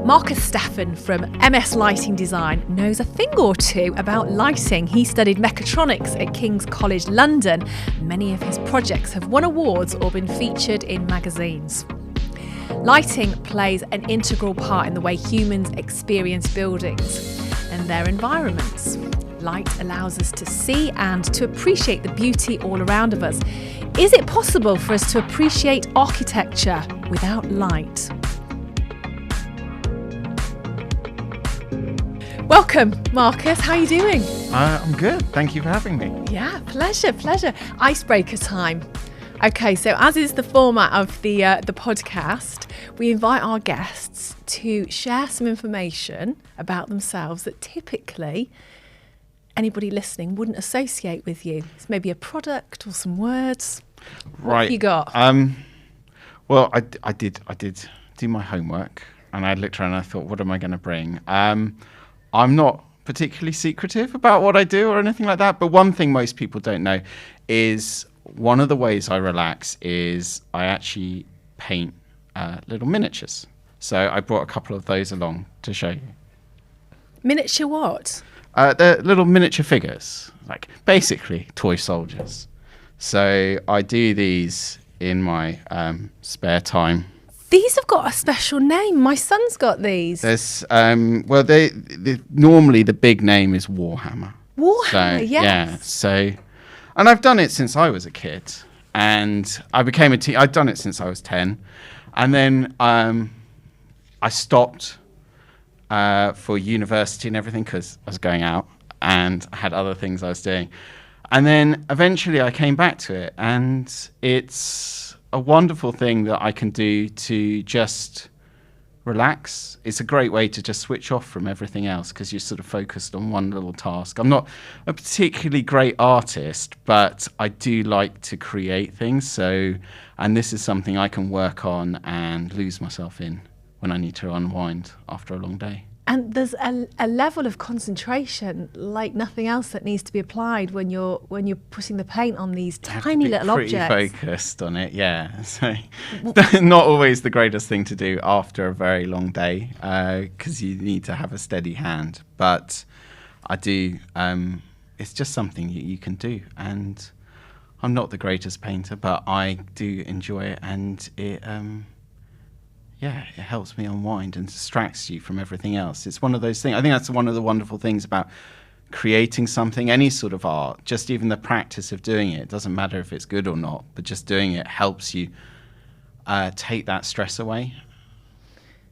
Marcus Steffen from MS Lighting Design knows a thing or two about lighting. He studied mechatronics at King's College London. Many of his projects have won awards or been featured in magazines. Lighting plays an integral part in the way humans experience buildings and their environments. Light allows us to see and to appreciate the beauty all around of us. Is it possible for us to appreciate architecture without light? Welcome, Marcus. How are you doing? I'm good. Thank you for having me. Yeah, pleasure. Icebreaker time. Okay, so as is the format of the podcast, we invite our guests to share some information about themselves that typically anybody listening wouldn't associate with you. It's maybe a product or some words. Right. What have you got? Well, I did do my homework, and I looked around and I thought, what am I going to bring? I'm not particularly secretive about what I do or anything like that, but one thing most people don't know is one of the ways I relax is I actually paint little miniatures. So I brought a couple of those along to show you. Miniature what? They're little miniature figures, like basically toy soldiers. So I do these in my spare time. These have got a special name. My son's got these. There's they normally the big name is Warhammer. Warhammer, so, yes. Yeah. So, and I've done it since I was a kid, and I became I'd done it since I was 10, and then I stopped for university and everything because I was going out and I had other things I was doing, and then eventually I came back to it, and it's a wonderful thing that I can do to just relax. It's a great way to just switch off from everything else because you're sort of focused on one little task. I'm not a particularly great artist, but I do like to create things. And this is something I can work on and lose myself in when I need to unwind after a long day. And there's a level of concentration like nothing else that needs to be applied when you're putting the paint on these tiny little objects. Pretty focused on it, yeah. So not always the greatest thing to do after a very long day because you need to have a steady hand. But I do. It's just something you can do, and I'm not the greatest painter, but I do enjoy it, and it. It helps me unwind and distracts you from everything else. It's one of those things. I think that's one of the wonderful things about creating something, any sort of art, just even the practice of doing it. It doesn't matter if it's good or not, but just doing it helps you take that stress away.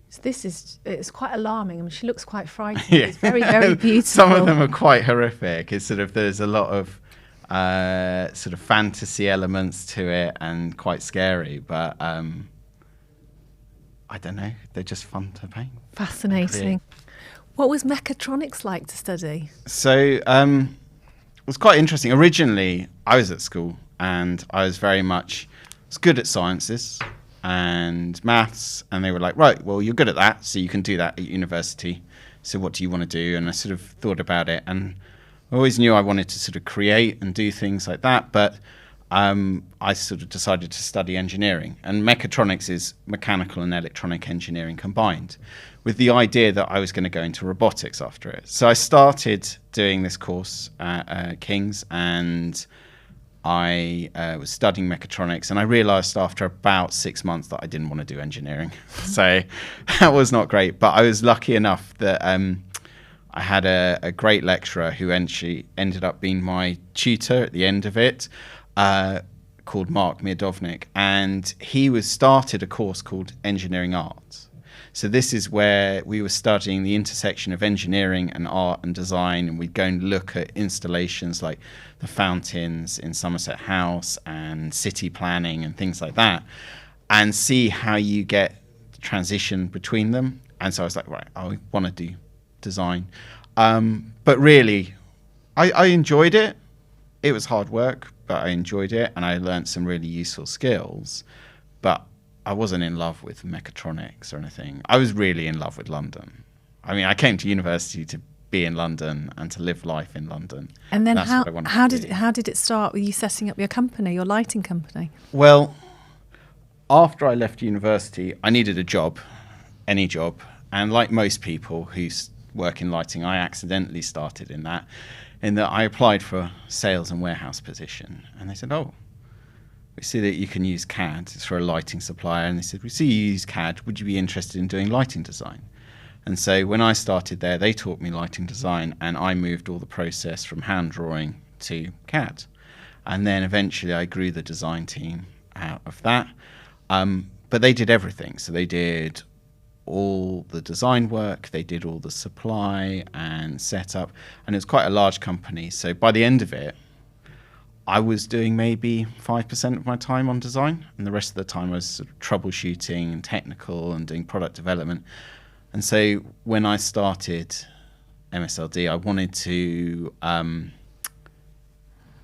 So it's quite alarming. I mean, she looks quite frightening. Yeah. It's very, very beautiful. Some of them are quite horrific. It's there's a lot of sort of fantasy elements to it and quite scary, but I don't know, they're just fun to paint. Fascinating. What was mechatronics like to study? So it was quite interesting. Originally, I was at school and I was good at sciences and maths, and they were like, right, well, you're good at that, so you can do that at university. So what do you want to do? And I sort of thought about it, and I always knew I wanted to sort of create and do things like that, but I sort of decided to study engineering, and mechatronics is mechanical and electronic engineering combined, with the idea that I was going to go into robotics after it. So I started doing this course at King's, and I was studying mechatronics, and I realized after about 6 months that I didn't want to do engineering. So that was not great, but I was lucky enough that I had a great lecturer who ended up being my tutor at the end of it, called Mark Miodownik, and he started a course called Engineering Arts. So this is where we were studying the intersection of engineering and art and design, and we'd go and look at installations like the fountains in Somerset House and city planning and things like that, and see how you get the transition between them. And so I was like, right, I want to do design. But really, I enjoyed it. It was hard work, but I enjoyed it, and I learned some really useful skills. But I wasn't in love with mechatronics or anything. I was really in love with London. I mean, I came to university to be in London and to live life in London. And then how did it start with you setting up your company, your lighting company? Well, after I left university, I needed a job, any job, And like most people who work in lighting, I accidentally started in that I applied for a sales and warehouse position. And they said, oh, we see that you can use CAD. It's for a lighting supplier. And they said, we see you use CAD. Would you be interested in doing lighting design? And so when I started there, they taught me lighting design, and I moved all the process from hand drawing to CAD. And then eventually I grew the design team out of that. But they did everything. So they did all the design work, they did all the supply and setup, and it was quite a large company. So by the end of it, I was doing maybe 5% of my time on design, and the rest of the time I was sort of troubleshooting and technical and doing product development. And so when I started MSLD, I wanted to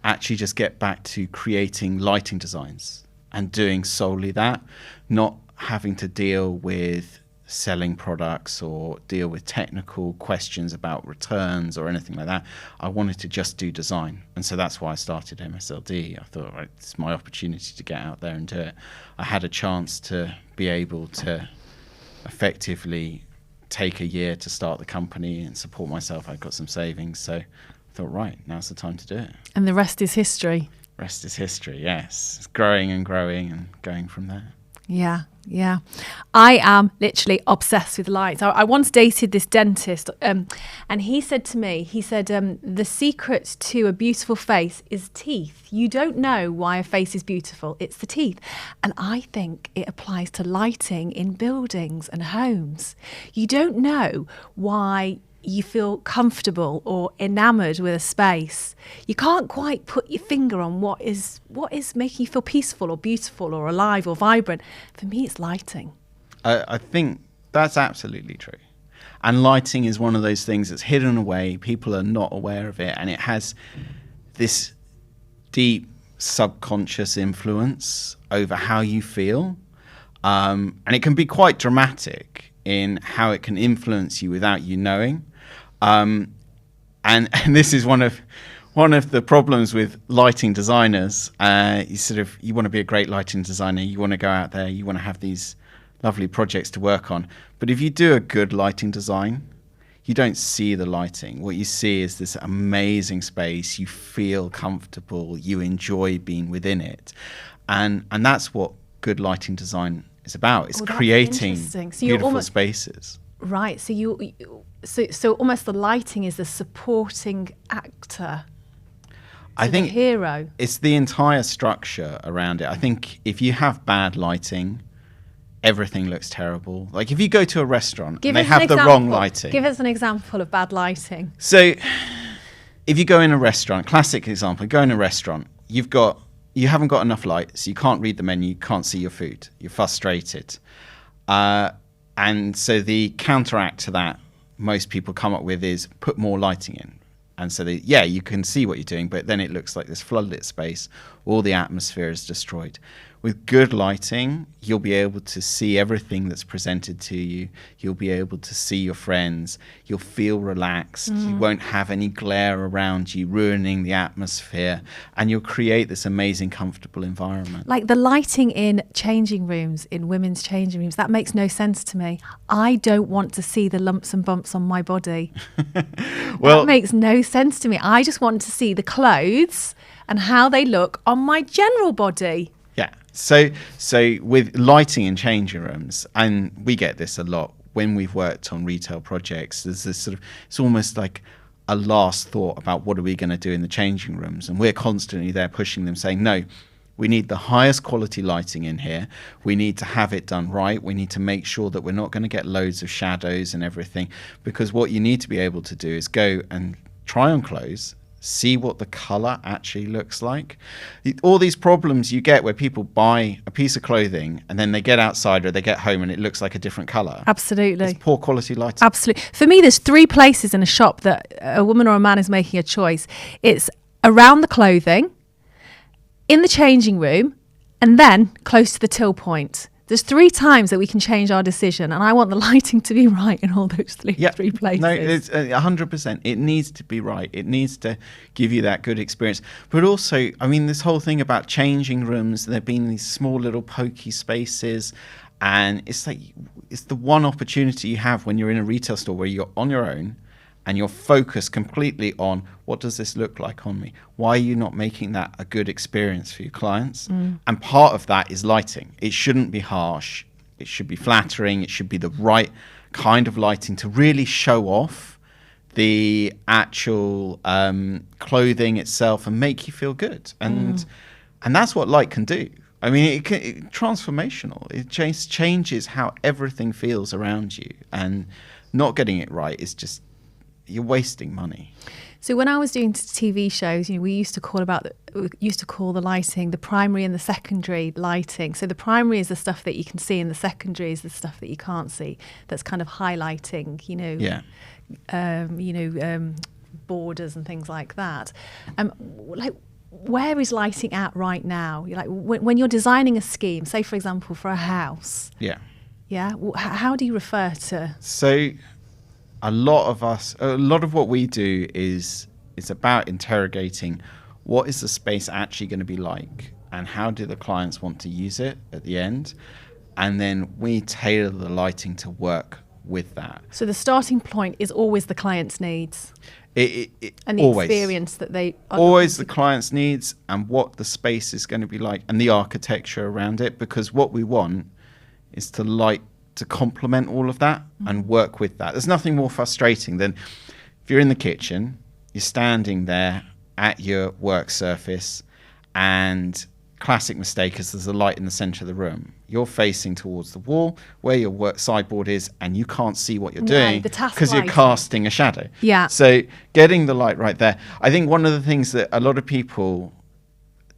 actually just get back to creating lighting designs and doing solely that, not having to deal with selling products or deal with technical questions about returns or anything like that. I wanted to just do design. And so that's why I started MSLD. I thought, right, it's my opportunity to get out there and do it. I had a chance to be able to effectively take a year to start the company and support myself. I got some savings. So I thought, right, now's the time to do it. And the rest is history. Rest is history, yes. It's growing and growing and going from there. Yeah, yeah. I am literally obsessed with lights. I once dated this dentist and he said to me, the secret to a beautiful face is teeth. You don't know why a face is beautiful. It's the teeth. And I think it applies to lighting in buildings and homes. You don't know why you feel comfortable or enamored with a space. You can't quite put your finger on what is making you feel peaceful or beautiful or alive or vibrant. For me, it's lighting. I think that's absolutely true. And lighting is one of those things that's hidden away. People are not aware of it. And it has this deep subconscious influence over how you feel. And it can be quite dramatic in how it can influence you without you knowing. And this is one of the problems with lighting designers. You want to be a great lighting designer. You want to go out there. You want to have these lovely projects to work on. But if you do a good lighting design, you don't see the lighting. What you see is this amazing space. You feel comfortable. You enjoy being within it, and that's what good lighting design is about. It's creating beautiful spaces. Right. So almost the lighting is the supporting actor. I think the hero. It's the entire structure around it. I think if you have bad lighting, everything looks terrible. Like if you go to a restaurant and they have the wrong lighting. Give us an example of bad lighting. So if you go in a restaurant, classic example, you go in a restaurant, you haven't got enough light, so you can't read the menu, you can't see your food. You're frustrated. And so the counteract to that most people come up with is put more lighting in. And so you can see what you're doing, but then it looks like this floodlit space. All the atmosphere is destroyed. With good lighting, you'll be able to see everything that's presented to you. You'll be able to see your friends. You'll feel relaxed. You won't have any glare around you, ruining the atmosphere. And you'll create this amazing, comfortable environment. Like the lighting in changing rooms, in women's changing rooms, that makes no sense to me. I don't want to see the lumps and bumps on my body. Well, that makes no sense to me. I just want to see the clothes and how they look on my general body. Yeah. So with lighting in changing rooms, and we get this a lot when we've worked on retail projects, there's this sort of, it's almost like a last thought about what are we going to do in the changing rooms. And we're constantly there pushing them, saying, no, we need the highest quality lighting in here. We need to have it done right. We need to make sure that we're not going to get loads of shadows and everything, because what you need to be able to do is go and try on clothes, see what the color actually looks like. All these problems you get where people buy a piece of clothing and then they get outside or they get home and it looks like a different color. Absolutely. It's poor quality lighting. Absolutely. For me, there's 3 places in a shop that a woman or a man is making a choice. It's around the clothing, in the changing room, and then close to the till point. There's 3 times that we can change our decision, and I want the lighting to be right in all those 3 places. No, it's 100%. It needs to be right. It needs to give you that good experience. But also, I mean, this whole thing about changing rooms, there being these small little pokey spaces, And it's like, it's the one opportunity you have when you're in a retail store where you're on your own and you're focused completely on what does this look like on me? Why are you not making that a good experience for your clients? And part of that is lighting. It shouldn't be harsh. It should be flattering. It should be the right kind of lighting to really show off the actual clothing itself and make you feel good. And that's what light can do. I mean, transformational. It changes how everything feels around you. And not getting it right is just, you're wasting money. So when I was doing TV shows, we used to call the lighting the primary and the secondary lighting. So the primary is the stuff that you can see, and the secondary is the stuff that you can't see. That's kind of highlighting, borders and things like that. Where is lighting at right now? Like when you're designing a scheme, say for example for a house. Yeah. How do you refer to? So a lot of what we do is about interrogating what is the space actually going to be like and how do the clients want to use it at the end, and then we tailor the lighting to work with that. So the starting point is always the client's needs. And the always. Experience that they always the client's needs and what the space is going to be like and the architecture around it, because what we want is to complement all of that and work with that. There's nothing more frustrating than if you're in the kitchen, you're standing there at your work surface, and classic mistake is there's a light in the center of the room. You're facing towards the wall where your work sideboard is, and you can't see what you're doing because you're casting a shadow. Yeah. So getting the light right there. I think one of the things that a lot of people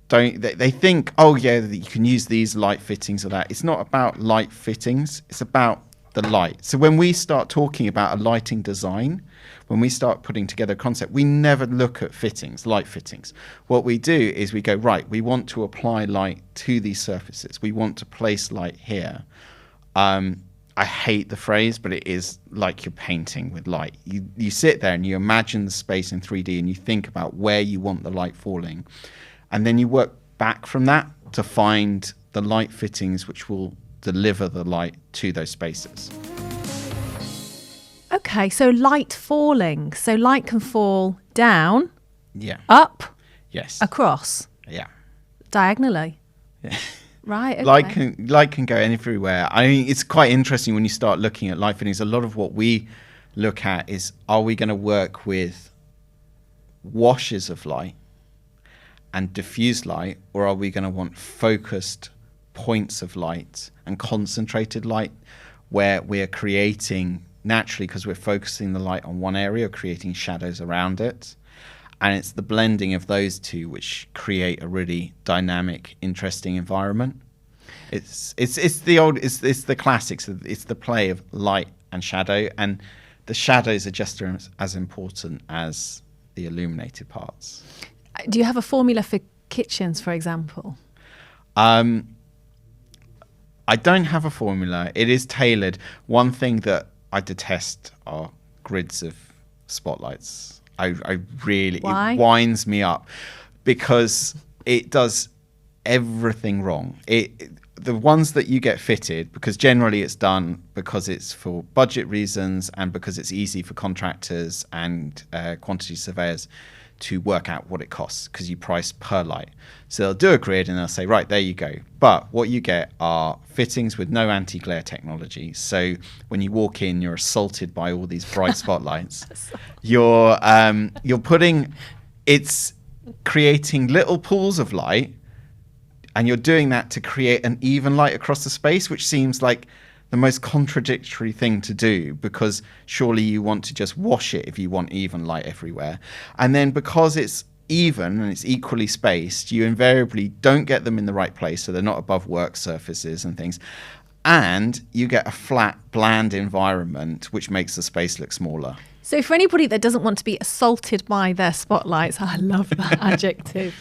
they think, oh yeah, that you can use these light fittings or that. It's not about light fittings. It's about the light. So when we start talking about a lighting design, when we start putting together a concept, we never look at fittings, light fittings. What we do is we go, right, we want to apply light to these surfaces. We want to place light here. I hate the phrase, but it is like you're painting with light. You sit there and you imagine the space in 3D and you think about where you want the light falling. And then you work back from that to find the light fittings which will deliver the light to those spaces. Okay, so light falling. So light can fall down, up, across, diagonally. Yeah. Right. Okay. Light can go everywhere. I mean, it's quite interesting when you start looking at light fittings. A lot of what we look at is, are we going to work with washes of light and diffuse light, or are we going to want focused points of light and concentrated light where we're creating naturally, because we're focusing the light on one area, creating shadows around it? And it's the blending of those two which create a really dynamic, interesting environment. It's the classics. It's the play of light and shadow, and the shadows are just as important as the illuminated parts. Do you have a formula for kitchens, for example? I don't have a formula. It is tailored. One thing that I detest are grids of spotlights. I really, Why? It winds me up because it does everything wrong. The ones that you get fitted, because generally it's done because it's for budget reasons and because it's easy for contractors and quantity surveyors to work out what it costs, because you price per light. So they'll do a grid and they'll say, right, there you go. But what you get are fittings with no anti-glare technology. So when you walk in, you're assaulted by all these bright spotlights. You're it's creating little pools of light, and you're doing that to create an even light across the space, which seems like the most contradictory thing to do, because surely you want to just wash it if you want even light everywhere. And then because it's even and it's equally spaced, you invariably don't get them in the right place, so they're not above work surfaces and things. And you get a flat, bland environment, which makes the space look smaller. So for anybody that doesn't want to be assaulted by their spotlights, I love that adjective,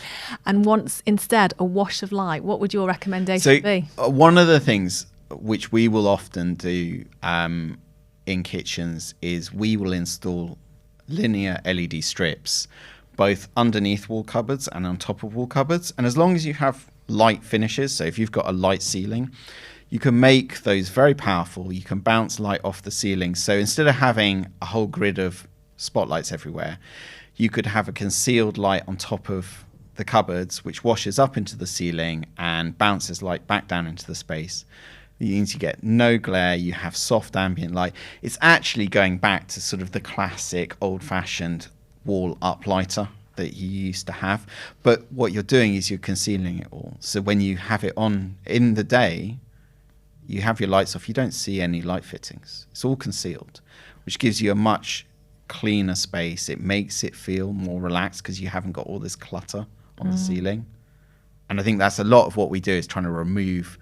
and wants instead a wash of light, what would your recommendation be? One of the things which we will often do in kitchens is we will install linear LED strips both underneath wall cupboards and on top of wall cupboards. And as long as you have light finishes, so if you've got a light ceiling, you can make those very powerful. You can bounce light off the ceiling. So instead of having a whole grid of spotlights everywhere, you could have a concealed light on top of the cupboards, which washes up into the ceiling and bounces light back down into the space. You need to get no glare. You have soft ambient light. It's actually going back to sort of the classic old-fashioned wall uplighter that you used to have. But what you're doing is you're concealing it all. So when you have it on in the day, you have your lights off. You don't see any light fittings. It's all concealed, which gives you a much cleaner space. It makes it feel more relaxed because you haven't got all this clutter on the ceiling. And I think that's a lot of what we do, is trying to remove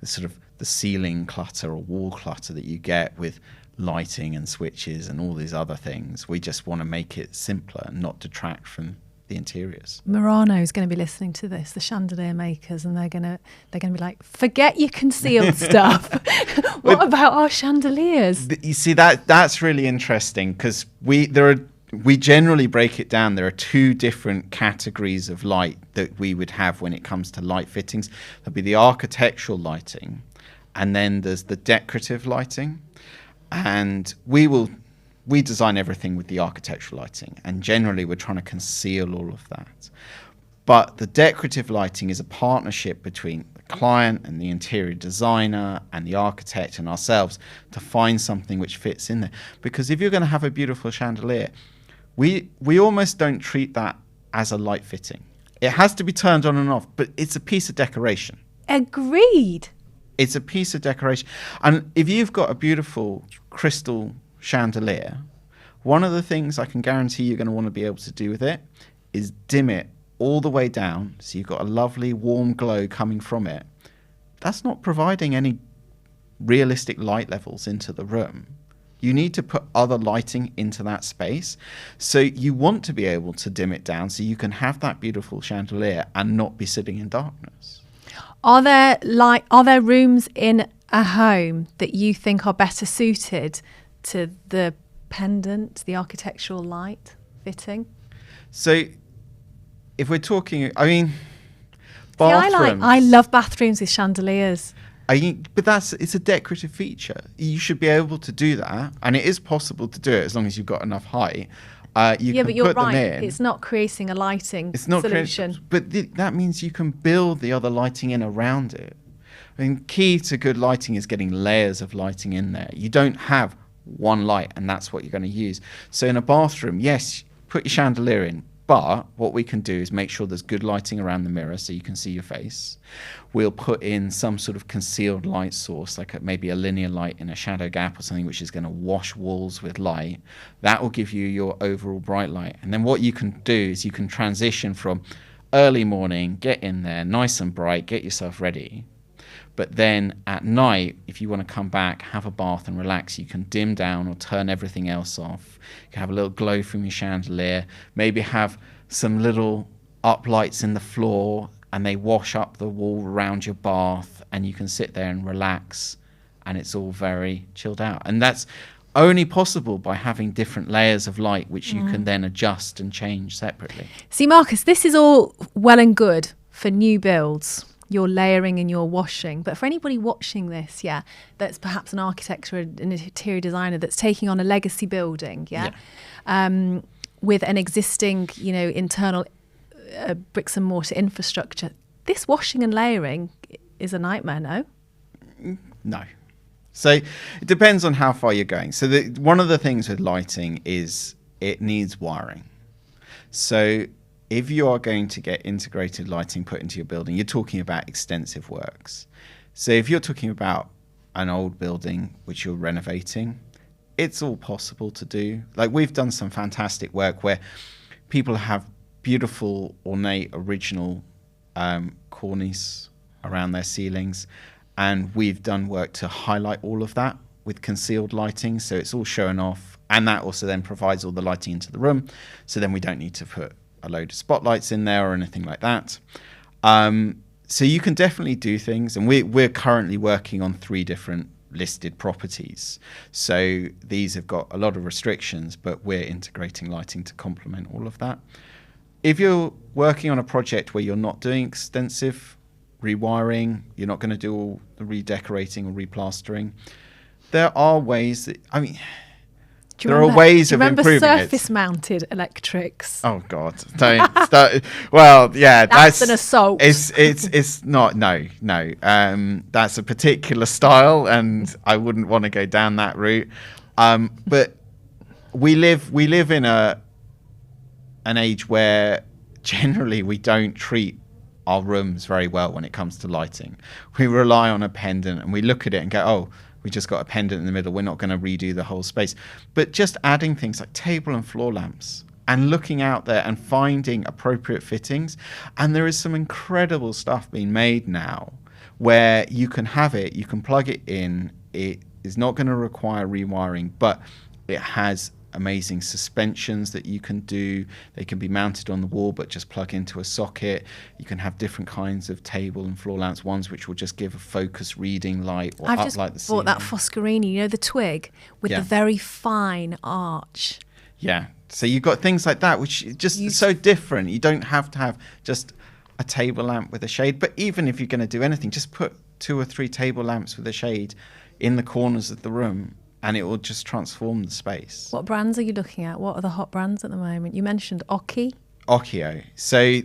the sort of the ceiling clutter or wall clutter that you get with lighting and switches and all these other things. We just want to make it simpler and not detract from the interiors. Murano is going to be listening to this, the chandelier makers, and they're going to be like, forget your concealed stuff. What about our chandeliers? You see, that's really interesting, because we generally break it down. There are two different categories of light that we would have when it comes to light fittings. There'll be the architectural lighting, and then there's the decorative lighting. And we design everything with the architectural lighting, and generally we're trying to conceal all of that. But the decorative lighting is a partnership between the client and the interior designer and the architect and ourselves to find something which fits in there. Because if you're going to have a beautiful chandelier, we almost don't treat that as a light fitting. It has to be turned on and off, but it's a piece of decoration. Agreed. It's a piece of decoration. And if you've got a beautiful crystal chandelier, one of the things I can guarantee you're going to want to be able to do with it is dim it all the way down, so you've got a lovely warm glow coming from it. That's not providing any realistic light levels into the room. You need to put other lighting into that space. So you want to be able to dim it down so you can have that beautiful chandelier and not be sitting in darkness. Are there rooms in a home that you think are better suited to the pendant, the architectural light fitting? So if we're talking, I mean, bathrooms. I love bathrooms with chandeliers. But it's a decorative feature. You should be able to do that, and it is possible to do it as long as you've got enough height. But you're right. It's not creating a lighting solution. But that means you can build the other lighting in around it. I mean, key to good lighting is getting layers of lighting in there. You don't have one light, and that's what you're going to use. So in a bathroom, yes, put your chandelier in. But what we can do is make sure there's good lighting around the mirror so you can see your face. We'll put in some sort of concealed light source, like maybe a linear light in a shadow gap or something, which is going to wash walls with light. That will give you your overall bright light. And then what you can do is you can transition from early morning, get in there, nice and bright, get yourself ready. But then at night, if you want to come back, have a bath and relax, you can dim down or turn everything else off. You can have a little glow from your chandelier, maybe have some little uplights in the floor and they wash up the wall around your bath, and you can sit there and relax, and it's all very chilled out. And that's only possible by having different layers of light, which you can then adjust and change separately. See, Marcus, this is all well and good for new builds, your layering and your washing. But for anybody watching this, that's perhaps an architect or an interior designer that's taking on a legacy building, with an existing, internal bricks and mortar infrastructure, this washing and layering is a nightmare, no? No. So it depends on how far you're going. So one of the things with lighting is it needs wiring. So if you are going to get integrated lighting put into your building, you're talking about extensive works. So if you're talking about an old building which you're renovating, it's all possible to do. Like, we've done some fantastic work where people have beautiful, ornate, original cornice around their ceilings. And we've done work to highlight all of that with concealed lighting. So it's all showing off. And that also then provides all the lighting into the room. So then we don't need to put a load of spotlights in there or anything like that. So you can definitely do things. And we're currently working on 3 different listed properties. So these have got a lot of restrictions, but we're integrating lighting to complement all of that. If you're working on a project where you're not doing extensive rewiring. You're not going to do all the redecorating or replastering. There are ways that, I mean, there are ways of improving it. Remember surface-mounted electrics? Oh God! Don't start. Well, yeah, that's an assault. It's not. No. That's a particular style, and I wouldn't want to go down that route. But we live in an age where generally we don't treat our rooms very well when it comes to lighting. We rely on a pendant, and we look at it and go, oh, we just got a pendant in the middle. We're not going to redo the whole space. But just adding things like table and floor lamps and looking out there and finding appropriate fittings. And there is some incredible stuff being made now where you can have it, you can plug it in. It is not going to require rewiring, but it has amazing suspensions that you can do. They can be mounted on the wall but just plug into a socket. You can have different kinds of table and floor lamps, ones which will just give a focus reading light or I've uplight just the ceiling. bought that Foscarini, you know, the twig with the very fine arch. Yeah, so you've got things like that which is just so different. You don't have to have just a table lamp with a shade, but even if you're going to do anything, just put 2 or 3 table lamps with a shade in the corners of the room, and it will just transform the space. What brands are you looking at? What are the hot brands at the moment? You mentioned Occhio. So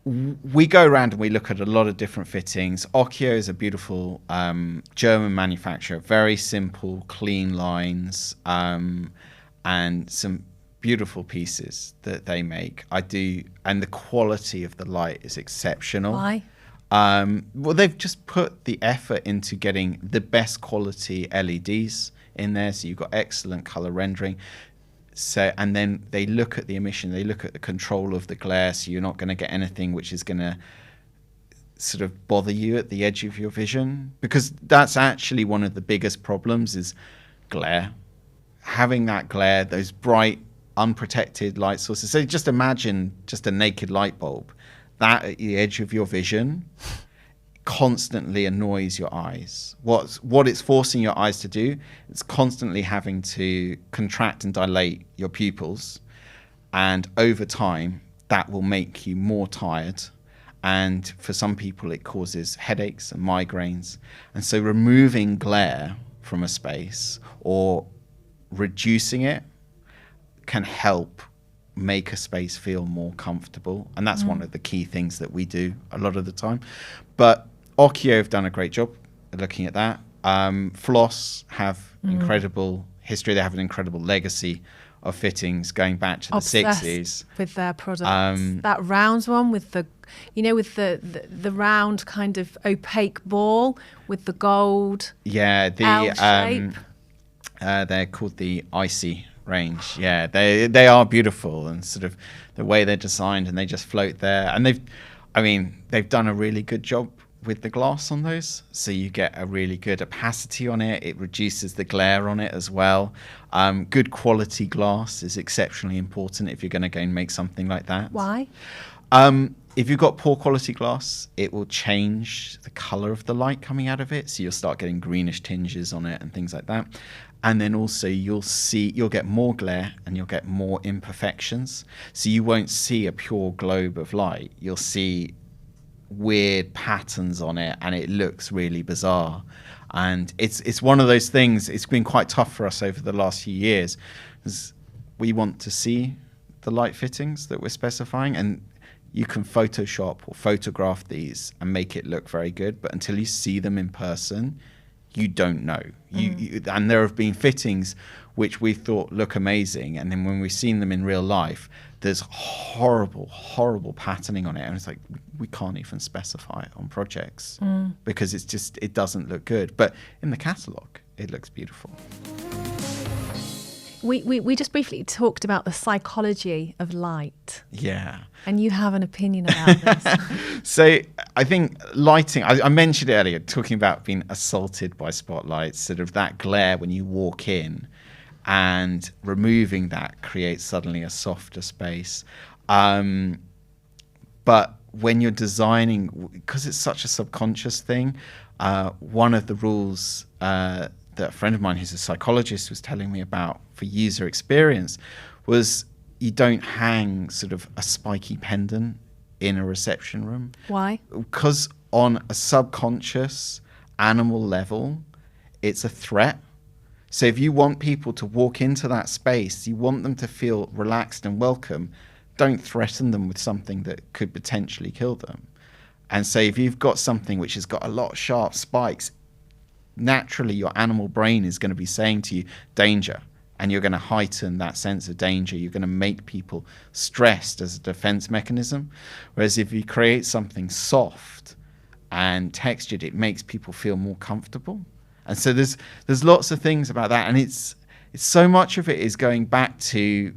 we go around and we look at a lot of different fittings. Occhio is a beautiful German manufacturer, very simple, clean lines, and some beautiful pieces that they make. And the quality of the light is exceptional. Why? Well, they've just put the effort into getting the best quality LEDs in there, so you've got excellent color rendering. So, and then they look at the emission, they look at the control of the glare, so you're not going to get anything which is going to sort of bother you at the edge of your vision, because that's actually one of the biggest problems is glare. Having that glare, those bright, unprotected light sources. So just imagine just a naked light bulb. That at the edge of your vision constantly annoys your eyes. What it's forcing your eyes to do, it's constantly having to contract and dilate your pupils. And over time, that will make you more tired. And for some people, it causes headaches and migraines. And so removing glare from a space or reducing it can help make a space feel more comfortable, and that's one of the key things that we do a lot of the time. But Occhio have done a great job at looking at that. Floss have incredible history. They have an incredible legacy of fittings going back to the 60s with their products. That round one with the, you know, with the round kind of opaque ball with the gold. Yeah, L shape. They're called the Icy range. Yeah, they are beautiful, and sort of the way they're designed, and they just float there. And they've done a really good job with the glass on those, so you get a really good opacity on it. It reduces the glare on it as well. Good quality glass is exceptionally important if you're going to go and make something like that. Why? If you've got poor quality glass, it will change the color of the light coming out of it, so you'll start getting greenish tinges on it and things like that. And then also you'll get more glare and you'll get more imperfections. So you won't see a pure globe of light. You'll see weird patterns on it, and it looks really bizarre. And it's one of those things. It's been quite tough for us over the last few years, because we want to see the light fittings that we're specifying, and you can Photoshop or photograph these and make it look very good, but until you see them in person, you don't know. And there have been fittings which we thought look amazing, and then when we've seen them in real life, there's horrible patterning on it, and it's like we can't even specify it on projects because it doesn't look good. But in the catalogue, it looks beautiful. We just briefly talked about the psychology of light. Yeah. And you have an opinion about this. So I think lighting, I mentioned earlier, talking about being assaulted by spotlights, sort of that glare when you walk in, and removing that creates suddenly a softer space. But when you're designing, because it's such a subconscious thing, one of the rules that a friend of mine who's a psychologist was telling me about for user experience was you don't hang sort of a spiky pendant in a reception room. Why? Because on a subconscious animal level, it's a threat. So if you want people to walk into that space, you want them to feel relaxed and welcome, don't threaten them with something that could potentially kill them. And so if you've got something which has got a lot of sharp spikes, naturally your animal brain is going to be saying to you, danger. And you're going to heighten that sense of danger. You're going to make people stressed as a defense mechanism. Whereas if you create something soft and textured, it makes people feel more comfortable. And so there's lots of things about that. And it's so much of it is going back to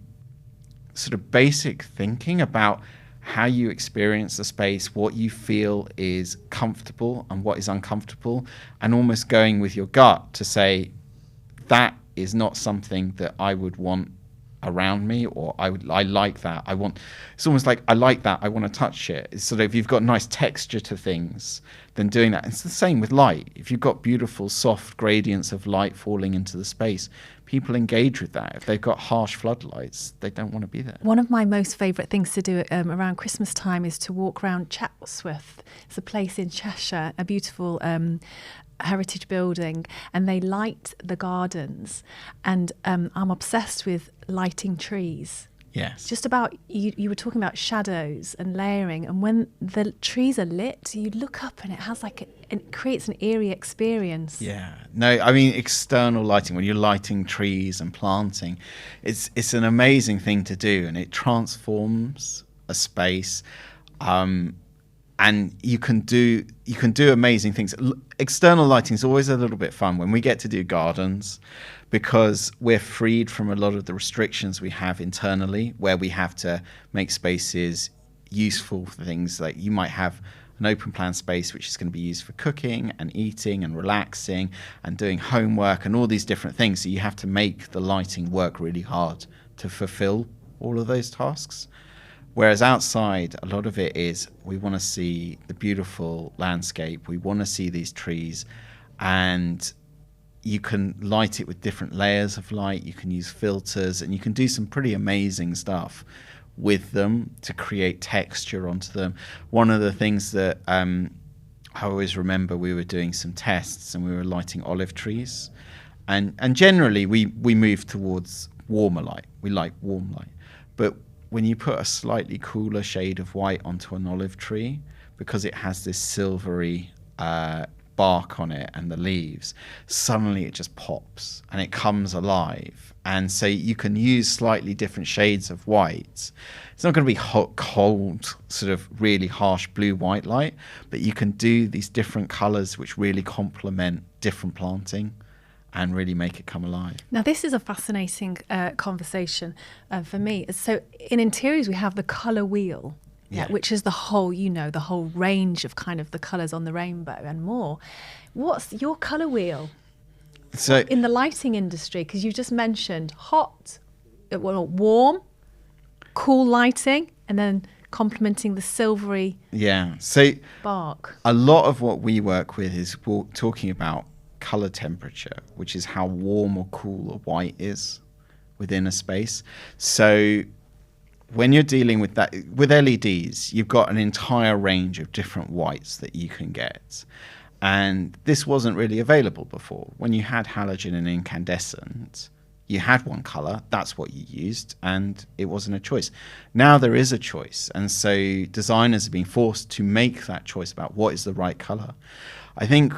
sort of basic thinking about how you experience the space, what you feel is comfortable and what is uncomfortable, and almost going with your gut to say, that is not something that I would want around me, or I like that. It's almost like I like that. I want to touch it. It's sort of, if you've got nice texture to things, then doing that. It's the same with light. If you've got beautiful, soft gradients of light falling into the space, people engage with that. If they've got harsh floodlights, they don't want to be there. One of my most favourite things to do around Christmas time is to walk around Chatsworth. It's a place in Cheshire, a beautiful heritage building, and they light the gardens, and I'm obsessed with lighting trees. Yes. Just about, you were talking about shadows and layering, and when the trees are lit, you look up and it has it creates an eerie experience. Yeah. No, I mean, external lighting, when you're lighting trees and planting, it's an amazing thing to do, and it transforms a space. And you can do amazing things. External lighting is always a little bit fun when we get to do gardens, because we're freed from a lot of the restrictions we have internally, where we have to make spaces useful for things like you might have an open plan space which is going to be used for cooking and eating and relaxing and doing homework and all these different things. So you have to make the lighting work really hard to fulfill all of those tasks. Whereas outside, a lot of it is we want to see the beautiful landscape. We want to see these trees, and you can light it with different layers of light. You can use filters, and you can do some pretty amazing stuff with them to create texture onto them. One of the things that I always remember, we were doing some tests and we were lighting olive trees, and generally we move towards warmer light. We like warm light, but when you put a slightly cooler shade of white onto an olive tree, because it has this silvery bark on it and the leaves, suddenly it just pops and it comes alive. And so you can use slightly different shades of white. It's not going to be hot, cold, sort of really harsh blue-white light, but you can do these different colors which really complement different planting and really make it come alive. Now, this is a fascinating conversation for me. So in interiors, we have the colour wheel, which is the whole range of kind of the colours on the rainbow and more. What's your colour wheel in the lighting industry? Because you just mentioned hot, warm, cool lighting, and then complementing the silvery bark. A lot of what we work with is talking about color temperature, which is how warm or cool a white is within a space. So when you're dealing with that with LEDs, you've got an entire range of different whites that you can get, and this wasn't really available before. When you had halogen and incandescent, you had one color, that's what you used, and it wasn't a choice. Now there is a choice, and so designers have been forced to make that choice about what is the right color. I think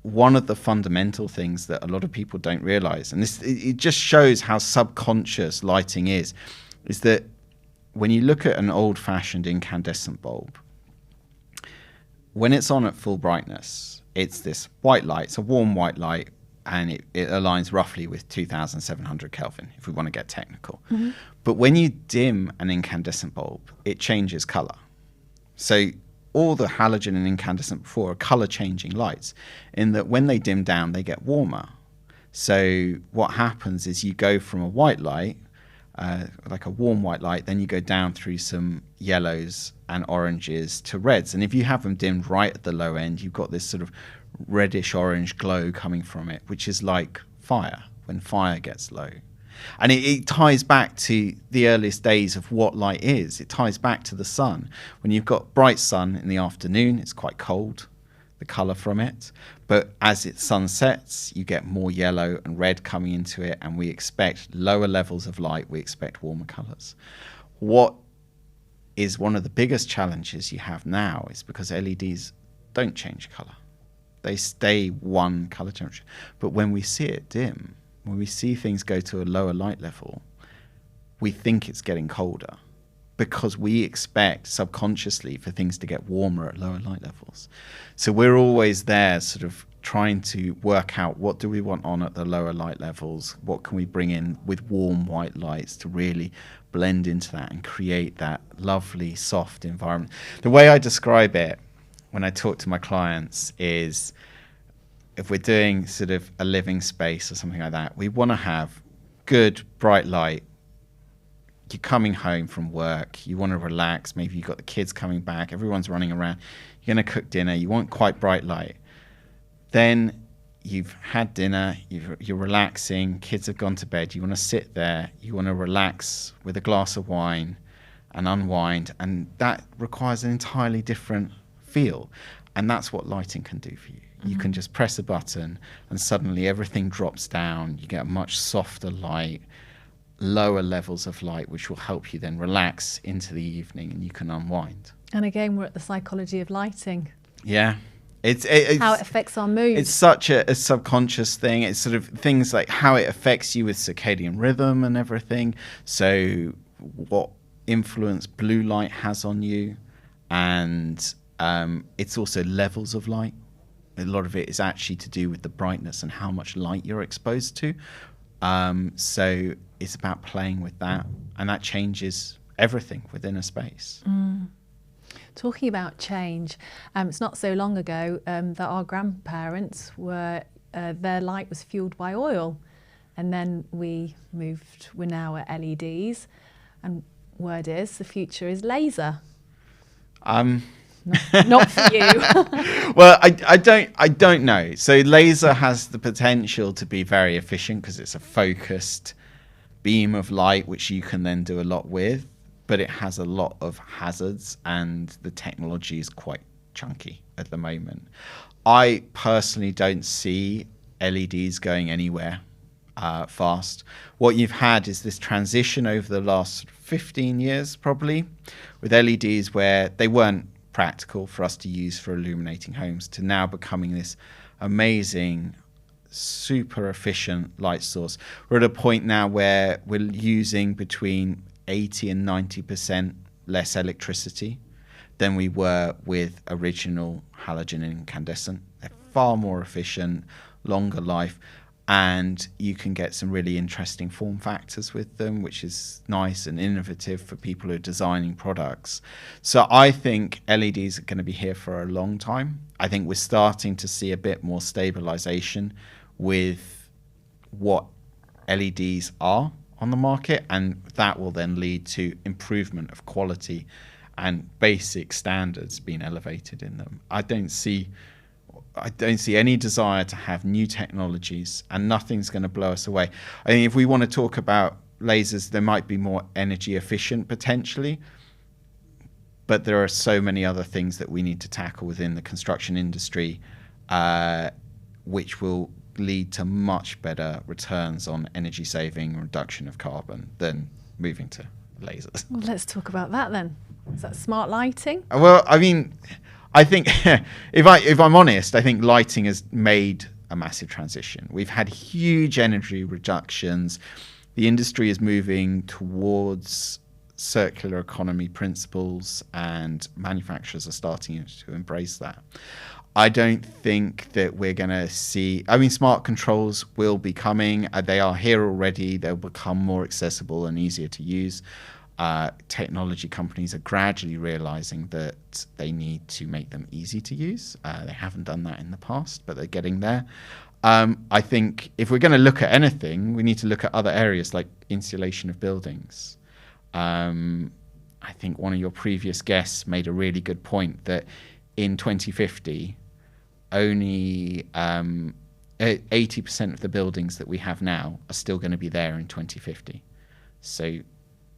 one of the fundamental things that a lot of people don't realize, and it just shows how subconscious lighting is that when you look at an old-fashioned incandescent bulb, when it's on at full brightness, it's this white light, it's a warm white light, and it aligns roughly with 2700 Kelvin, if we want to get technical. Mm-hmm. But when you dim an incandescent bulb, it changes color. So all the halogen and incandescent before are color-changing lights, in that when they dim down, they get warmer. So what happens is you go from a white light, like a warm white light, then you go down through some yellows and oranges to reds. And if you have them dimmed right at the low end, you've got this sort of reddish orange glow coming from it, which is like fire, when fire gets low. And it ties back to the earliest days of what light is. It ties back to the sun. When you've got bright sun in the afternoon, it's quite cold, the colour from it. But as it sunsets, you get more yellow and red coming into it, and we expect lower levels of light. We expect warmer colours. What is one of the biggest challenges you have now is because LEDs don't change colour. They stay one colour temperature. But when we see it dim, when we see things go to a lower light level, we think it's getting colder because we expect subconsciously for things to get warmer at lower light levels. So we're always there sort of trying to work out what do we want on at the lower light levels, what can we bring in with warm white lights to really blend into that and create that lovely soft environment. The way I describe it when I talk to my clients is if we're doing sort of a living space or something like that, we want to have good bright light. You're coming home from work, you want to relax, maybe you've got the kids coming back, everyone's running around, you're going to cook dinner, you want quite bright light. Then you've had dinner, you're relaxing, kids have gone to bed, you want to sit there, you want to relax with a glass of wine and unwind, and that requires an entirely different feel. And that's what lighting can do for you. Mm-hmm. You can just press a button and suddenly everything drops down, you get a much softer light, lower levels of light, which will help you then relax into the evening and you can unwind. And again, we're at the psychology of lighting. Yeah. It's how it affects our mood. It's such a subconscious thing. It's sort of things like how it affects you with circadian rhythm and everything. So what influence blue light has on you. And it's also levels of light. A lot of it is actually to do with the brightness and how much light you're exposed to. So it's about playing with that. And that changes everything within a space. Mm. Talking about change, it's not so long ago that our grandparents were, their light was fueled by oil. And then we're now at LEDs. And word is, the future is laser. Not for you. Well, I don't know. So laser has the potential to be very efficient because it's a focused beam of light, which you can then do a lot with. But it has a lot of hazards and the technology is quite chunky at the moment. I personally don't see LEDs going anywhere fast. What you've had is this transition over the last 15 years probably with LEDs where they weren't practical for us to use for illuminating homes to now becoming this amazing super efficient light source. We're at a point now where we're using between 80 and 90% less electricity than we were with original halogen incandescent. They're far more efficient, longer life, and you can get some really interesting form factors with them, which is nice and innovative for people who are designing products. So I think LEDs are going to be here for a long time. I think we're starting to see a bit more stabilization with what LEDs are on the market, and that will then lead to improvement of quality and basic standards being elevated in them. I don't see any desire to have new technologies, and nothing's going to blow us away. I think if we want to talk about lasers, there might be more energy efficient potentially, but there are so many other things that we need to tackle within the construction industry, which will lead to much better returns on energy saving and reduction of carbon than moving to lasers. Well, let's talk about that then. Is that smart lighting? Well, I mean, I think if I'm honest, I think lighting has made a massive transition. We've had huge energy reductions. The industry is moving towards circular economy principles and manufacturers are starting to embrace that. I don't think that we're going to see, I mean, smart controls will be coming. They are here already. They'll become more accessible and easier to use. Technology companies are gradually realizing that they need to make them easy to use. They haven't done that in the past, but they're getting there. I think if we're going to look at anything, we need to look at other areas like insulation of buildings. I think one of your previous guests made a really good point that in 2050, only 80% of the buildings that we have now are still going to be there in 2050. So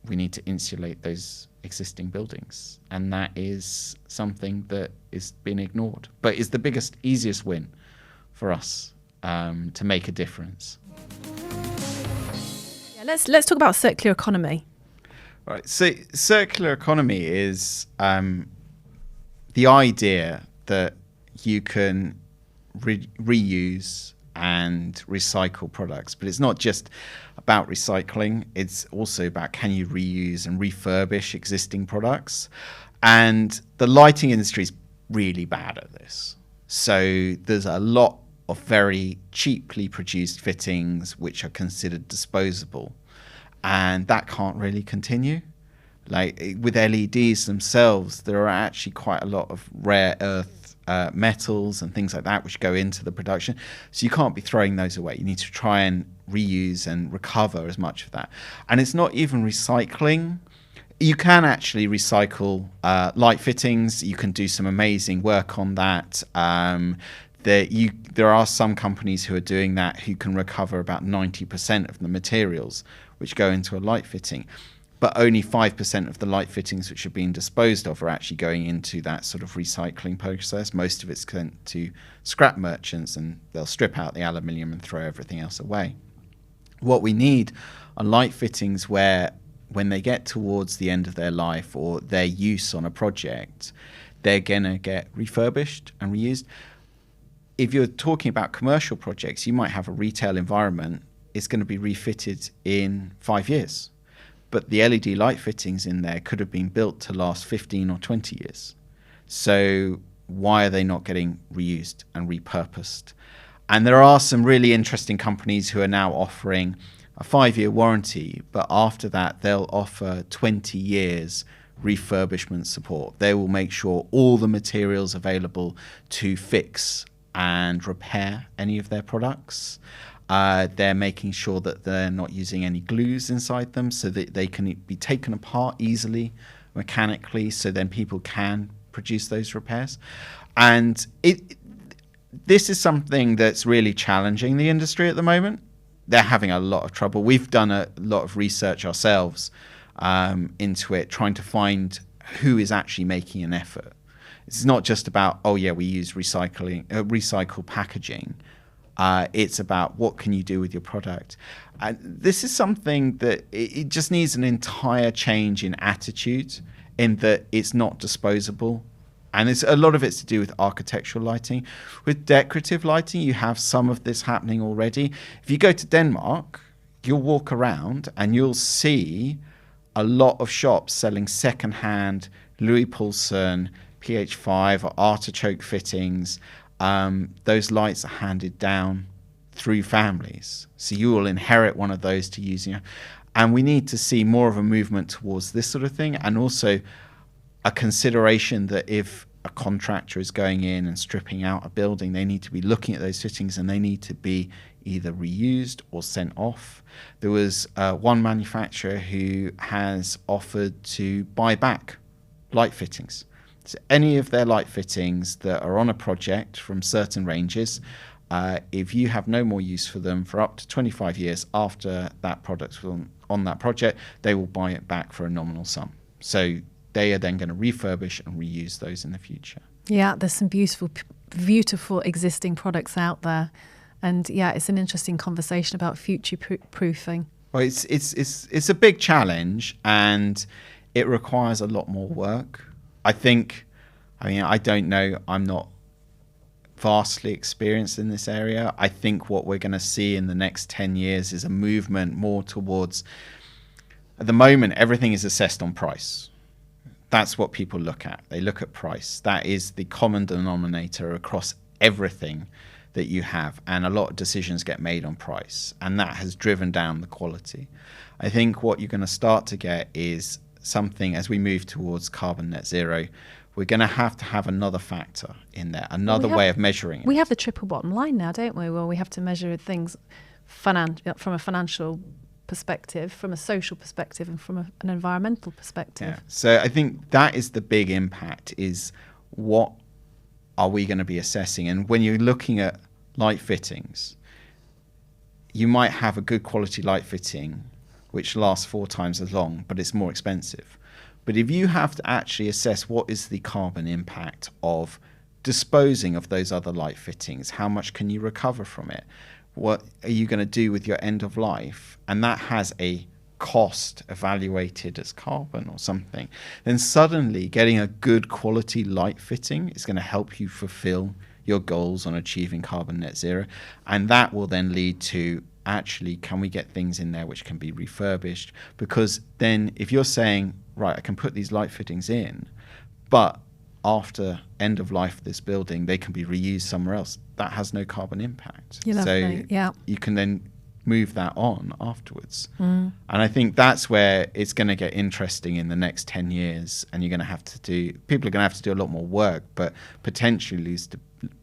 we need to insulate those existing buildings. And that is something that is being ignored, but is the biggest, easiest win for us to make a difference. Yeah, let's talk about circular economy. Right. So circular economy is the idea that you can reuse and recycle products, but it's not just about recycling. It's also about, can you reuse and refurbish existing products? And the lighting industry is really bad at this. So there's a lot of very cheaply produced fittings which are considered disposable, and that can't really continue. Like with LEDs themselves, there are actually quite a lot of rare earth metals and things like that which go into the production. So you can't be throwing those away. You need to try and reuse and recover as much of that. And it's not even recycling. You can actually recycle light fittings. You can do some amazing work on that. There are some companies who are doing that who can recover about 90% of the materials which go into a light fitting. But only 5% of the light fittings which are being disposed of are actually going into that sort of recycling process. Most of it's sent to scrap merchants, and they'll strip out the aluminium and throw everything else away. What we need are light fittings where, when they get towards the end of their life or their use on a project, they're going to get refurbished and reused. If you're talking about commercial projects, you might have a retail environment. It's going to be refitted in 5 years. But the LED light fittings in there could have been built to last 15 or 20 years. So why are they not getting reused and repurposed? And there are some really interesting companies who are now offering a 5-year warranty, but after that, they'll offer 20 years refurbishment support. They will make sure all the materials available to fix and repair any of their products. They're making sure that they're not using any glues inside them, so that they can be taken apart easily mechanically, so then people can produce those repairs. And this is something that's really challenging the industry at the moment. They're having a lot of trouble. We've done a lot of research ourselves into it, trying to find who is actually making an effort. It's not just about, oh yeah, we use recycled packaging. It's about what can you do with your product. And this is something that it just needs an entire change in attitude, in that it's not disposable. And a lot of it's to do with architectural lighting. With decorative lighting, you have some of this happening already. If you go to Denmark, you'll walk around and you'll see a lot of shops selling secondhand Louis Poulsen, PH5 or artichoke fittings. Those lights are handed down through families. So you will inherit one of those to use. And we need to see more of a movement towards this sort of thing, and also a consideration that if a contractor is going in and stripping out a building, they need to be looking at those fittings and they need to be either reused or sent off. There was one manufacturer who has offered to buy back light fittings. So any of their light fittings that are on a project from certain ranges, if you have no more use for them for up to 25 years after that product's on that project, they will buy it back for a nominal sum. So they are then going to refurbish and reuse those in the future. Yeah, there's some beautiful existing products out there. And yeah, it's an interesting conversation about future-proofing. Well, it's a big challenge, and it requires a lot more work. I don't know, I'm not vastly experienced in this area. I think what we're going to see in the next 10 years is a movement more towards, at the moment, everything is assessed on price. That's what people look at. They look at price. That is the common denominator across everything that you have, and a lot of decisions get made on price, and that has driven down the quality. I think what you're going to start to get is something, as we move towards carbon net zero, we're going to have another factor in there, another way of measuring it. We have the triple bottom line now, don't we? Well, we have to measure things from a financial perspective, from a social perspective, and from an environmental perspective. Yeah. So I think that is the big impact, is what are we going to be assessing? And when you're looking at light fittings, you might have a good quality light fitting which lasts 4 times as long, but it's more expensive. But if you have to actually assess what is the carbon impact of disposing of those other light fittings, how much can you recover from it? What are you going to do with your end of life? And that has a cost evaluated as carbon or something. Then suddenly getting a good quality light fitting is going to help you fulfill your goals on achieving carbon net zero. And that will then lead to, actually, can we get things in there which can be refurbished? Because then if you're saying, right, I can put these light fittings in, but after end of life of this building, they can be reused somewhere else, that has no carbon impact. So you can then move that on afterwards. And I think that's where it's going to get interesting in the next 10 years. And people are going to have to do a lot more work, but potentially lose to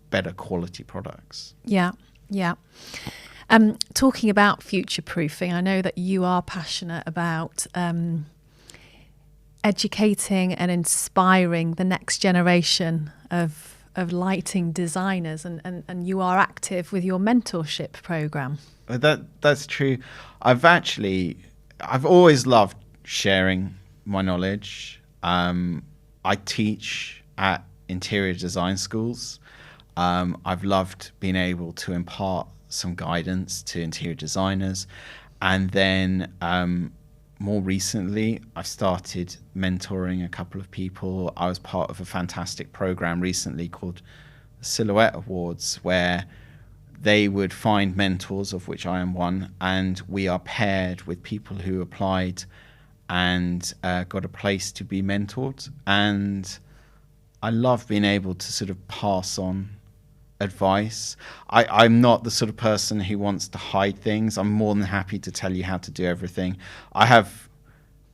better quality products. Yeah. Talking about future proofing, I know that you are passionate about educating and inspiring the next generation of lighting designers, and you are active with your mentorship program. That's true. I've always loved sharing my knowledge. I teach at interior design schools. I've loved being able to impart some guidance to interior designers, and then more recently, I started mentoring a couple of people. I was part of a fantastic program recently called Silhouette Awards, where they would find mentors, of which I am one, and we are paired with people who applied and got a place to be mentored. And I love being able to sort of pass on advice. I'm not the sort of person who wants to hide things. I'm more than happy to tell you how to do everything. I have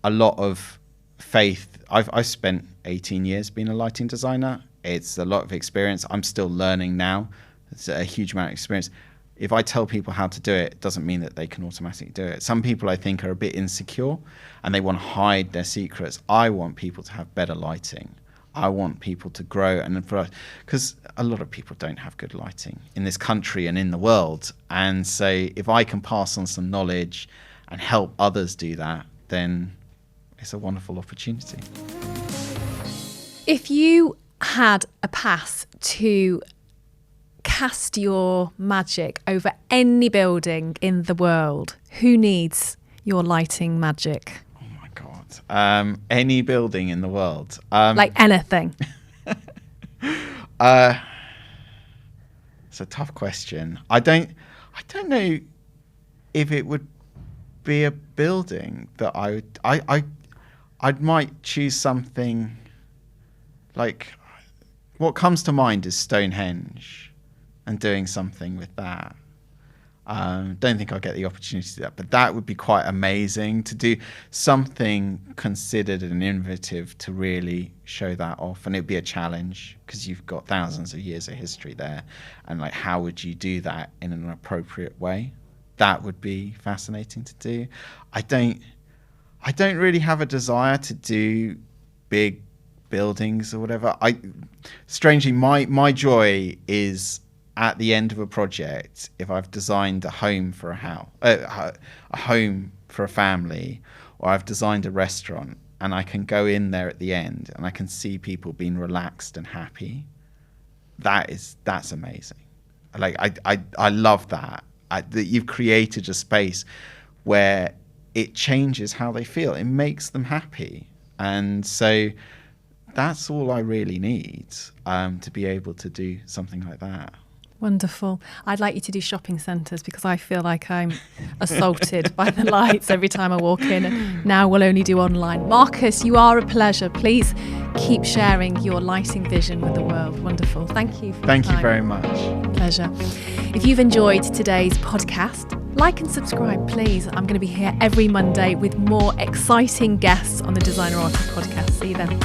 a lot of faith. I've spent 18 years being a lighting designer. It's a lot of experience. I'm still learning now. It's a huge amount of experience. If I tell people how to do it, it doesn't mean that they can automatically do it. Some people, I think, are a bit insecure and they want to hide their secrets. I want people to have better lighting. I want people to grow, and because a lot of people don't have good lighting in this country and in the world. And so if I can pass on some knowledge and help others do that, then it's a wonderful opportunity. If you had a pass to cast your magic over any building in the world, who needs your lighting magic? Any building in the world, like anything. It's a tough question. I don't know if it would be a building that I might choose something like, what comes to mind is Stonehenge and doing something with that. Don't think I'll get the opportunity to do that, but that would be quite amazing to do something considered and innovative to really show that off. And it'd be a challenge because you've got thousands of years of history there. And like, how would you do that in an appropriate way? That would be fascinating to do. I don't really have a desire to do big buildings or whatever. Strangely, my joy is at the end of a project, if I've designed a home for a home for a family, or I've designed a restaurant, and I can go in there at the end and I can see people being relaxed and happy, that's amazing. Like I love that you've created a space where it changes how they feel. It makes them happy, and so that's all I really need to be able to do something like that. Wonderful. I'd like you to do shopping centres, because I feel like I'm assaulted by the lights every time I walk in, and now we'll only do online. Marcus, you are a pleasure. Please keep sharing your lighting vision with the world. Wonderful. Thank you. Thank you very much. Pleasure. If you've enjoyed today's podcast, like and subscribe, please. I'm going to be here every Monday with more exciting guests on the Designer Artist podcast. See you then.